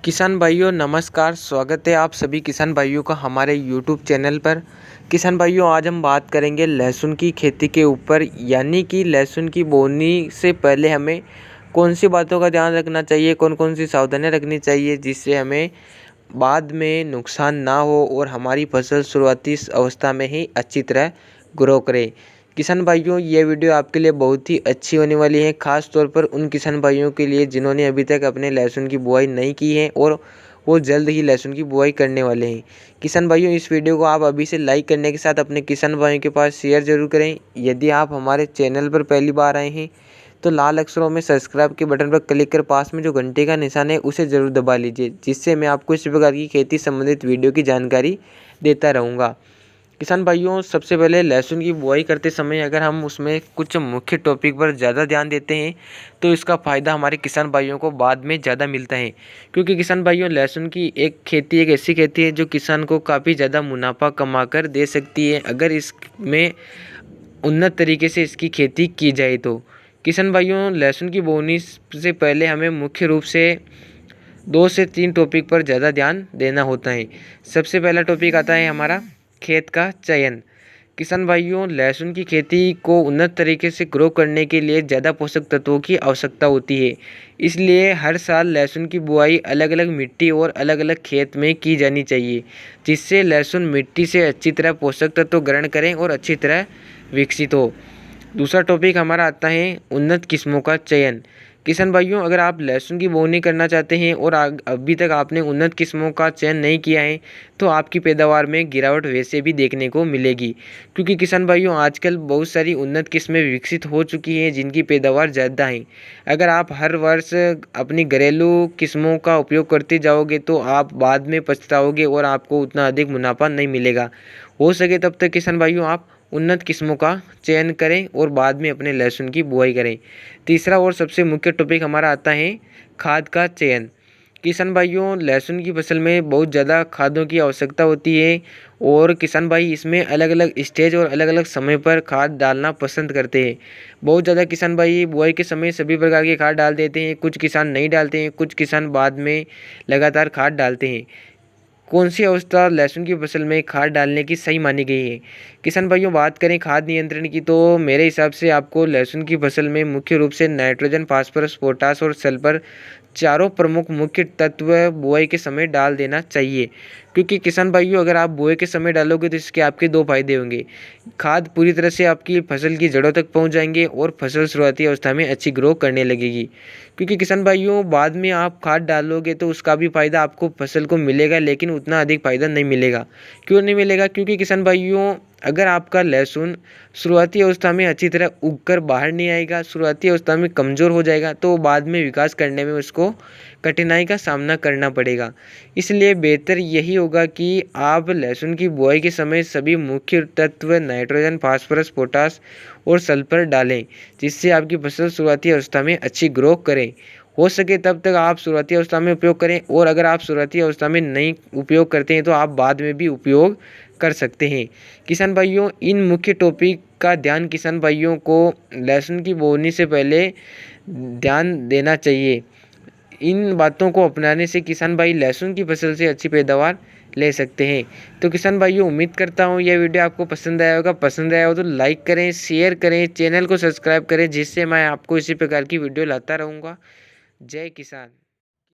किसान भाइयों नमस्कार। स्वागत है आप सभी किसान भाइयों का हमारे यूट्यूब चैनल पर। किसान भाइयों आज हम बात करेंगे लहसुन की खेती के ऊपर, यानी कि लहसुन की बोनी से पहले हमें कौन सी बातों का ध्यान रखना चाहिए, कौन कौन सी सावधानियां रखनी चाहिए जिससे हमें बाद में नुकसान ना हो और हमारी फसल शुरुआती अवस्था में ही अच्छी तरह ग्रो करे। किसान भाइयों ये वीडियो आपके लिए बहुत ही अच्छी होने वाली है, ख़ास तौर पर उन किसान भाइयों के लिए जिन्होंने अभी तक अपने लहसुन की बुआई नहीं की है और वो जल्द ही लहसुन की बुआई करने वाले हैं। किसान भाइयों इस वीडियो को आप अभी से लाइक करने के साथ अपने किसान भाइयों के पास शेयर जरूर करें। यदि आप हमारे चैनल पर पहली बार आए हैं तो लाल अक्षरों में सब्सक्राइब के बटन पर क्लिक कर पास में जो घंटे का निशान है उसे ज़रूर दबा लीजिए, जिससे मैं आपको इस प्रकार की खेती संबंधित वीडियो की जानकारी देता रहूँगा। किसान भाइयों सबसे पहले लहसुन की बुआई करते समय अगर हम उसमें कुछ मुख्य टॉपिक पर ज़्यादा ध्यान देते हैं तो इसका फ़ायदा हमारे किसान भाइयों को बाद में ज़्यादा मिलता है। क्योंकि किसान भाइयों लहसुन की एक ऐसी खेती है जो किसान को काफ़ी ज़्यादा मुनाफा कमा कर दे सकती है अगर इसमें उन्नत तरीके से इसकी खेती की जाए तो। किसान भाइयों लहसुन की बोनी से पहले हमें मुख्य रूप से 2 से 3 टॉपिक पर ज़्यादा ध्यान देना होता है। सबसे पहला टॉपिक आता है हमारा खेत का चयन। किसान भाइयों लहसुन की खेती को उन्नत तरीके से ग्रो करने के लिए ज़्यादा पोषक तत्वों की आवश्यकता होती है। इसलिए हर साल लहसुन की बुआई अलग अलग मिट्टी और अलग अलग खेत में की जानी चाहिए, जिससे लहसुन मिट्टी से अच्छी तरह पोषक तत्व ग्रहण करें और अच्छी तरह विकसित हो। दूसरा टॉपिक हमारा आता है उन्नत किस्मों का चयन। किसान भाइयों अगर आप लहसुन की बोनी करना चाहते हैं और अभी तक आपने उन्नत किस्मों का चयन नहीं किया है तो आपकी पैदावार में गिरावट वैसे भी देखने को मिलेगी। क्योंकि किसान भाइयों आजकल बहुत सारी उन्नत किस्में विकसित हो चुकी हैं जिनकी पैदावार ज़्यादा है। अगर आप हर वर्ष अपनी घरेलू किस्मों का उपयोग करते जाओगे तो आप बाद में पछताओगे और आपको उतना अधिक मुनाफा नहीं मिलेगा। हो सके तब तक किसान भाइयों आप उन्नत किस्मों का चयन करें और बाद में अपने लहसुन की बुआई करें। तीसरा और सबसे मुख्य टॉपिक हमारा आता है खाद का चयन। किसान भाइयों लहसुन की फसल में बहुत ज़्यादा खादों की आवश्यकता होती है और किसान भाई इसमें अलग अलग स्टेज और अलग अलग समय पर खाद डालना पसंद करते हैं। बहुत ज़्यादा किसान भाई बुआई के समय सभी प्रकार की खाद डाल देते हैं, कुछ किसान नहीं डालते हैं, कुछ किसान बाद में लगातार खाद डालते हैं। कौन सी अवस्था लहसुन की फसल में खाद डालने की सही मानी गई है? किसान भाइयों बात करें खाद नियंत्रण की तो मेरे हिसाब से आपको लहसुन की फसल में मुख्य रूप से नाइट्रोजन, फास्फोरस, पोटास और सल्फर चारों प्रमुख मुख्य तत्व बुआई के समय डाल देना चाहिए। क्योंकि किसान भाइयों अगर आप बुआई के समय डालोगे तो इसके आपके 2 फायदे होंगे। खाद पूरी तरह से आपकी फसल की जड़ों तक पहुंच जाएंगे और फसल शुरुआती अवस्था में अच्छी ग्रो करने लगेगी। क्योंकि किसान भाइयों बाद में आप खाद डालोगे तो उसका भी फायदा आपको फसल को मिलेगा, लेकिन उतना अधिक फायदा नहीं मिलेगा। क्यों नहीं मिलेगा? क्योंकि किसान भाइयों अगर आपका लहसुन शुरुआती अवस्था में अच्छी तरह उग कर बाहर नहीं आएगा, शुरुआती अवस्था में कमज़ोर हो जाएगा तो बाद में विकास करने में उसको कठिनाई का सामना करना पड़ेगा। इसलिए बेहतर यही होगा कि आप लहसुन की बुआई के समय सभी मुख्य तत्व नाइट्रोजन, फास्फोरस, पोटास और सल्फर डालें, जिससे आपकी फसल शुरुआती अवस्था में अच्छी ग्रो करे। हो सके तब तक आप शुरुआती अवस्था में उपयोग करें और अगर आप शुरुआती अवस्था में नहीं उपयोग करते हैं तो आप बाद में भी उपयोग कर सकते हैं। किसान भाइयों इन मुख्य टॉपिक का ध्यान किसान भाइयों को लहसुन की बोनी से पहले ध्यान देना चाहिए। इन बातों को अपनाने से किसान भाई लहसुन की फसल से अच्छी पैदावार ले सकते हैं। तो किसान भाइयों उम्मीद करता हूँ यह वीडियो आपको पसंद आया होगा। पसंद आया हो तो लाइक करें, शेयर करें, चैनल को सब्सक्राइब करें, जिससे मैं आपको इसी प्रकार की वीडियो लाता रहूँगा। जय किसान।